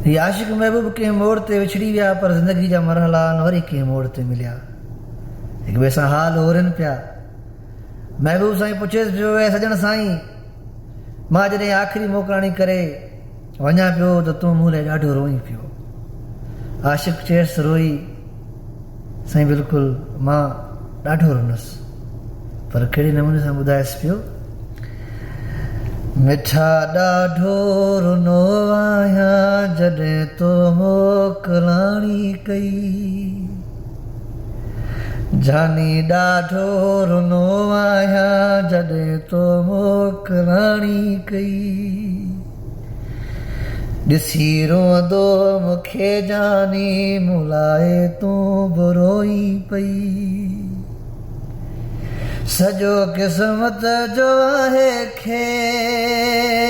ये आशिक महबूब के मोड़ ते विछड़ी विया पर ज़िंदगी जा मरहला न वरी के मोड़ ते मिलिया। हिक ॿिए सां हाल होरनि पिया। महबूब साईं पुछेसि पियो, ऐं सॼण साईं, मां जॾहिं आख़िरी मोकिलाणी करे वञा पियो त तूं मूं लाइ ॾाढो रोई पियो। आशिक चएसि रोई? साईं बिल्कुलु, मां ॾाढो रुनसि, पर कहिड़े नमूने सां ॿुधाएसि पियो। मिठा ॾाढो रुनो आहियां जॾहिं तो मोकिलाणी कई, जानी ॾाढो रुनो आहियां जॾहिं तो मोकिलाणी कई, ॾिसी रोंदो मूंखे जानी मुलाए तूं बुरोई पई, सॼो क़िस्मत जो आहे खेल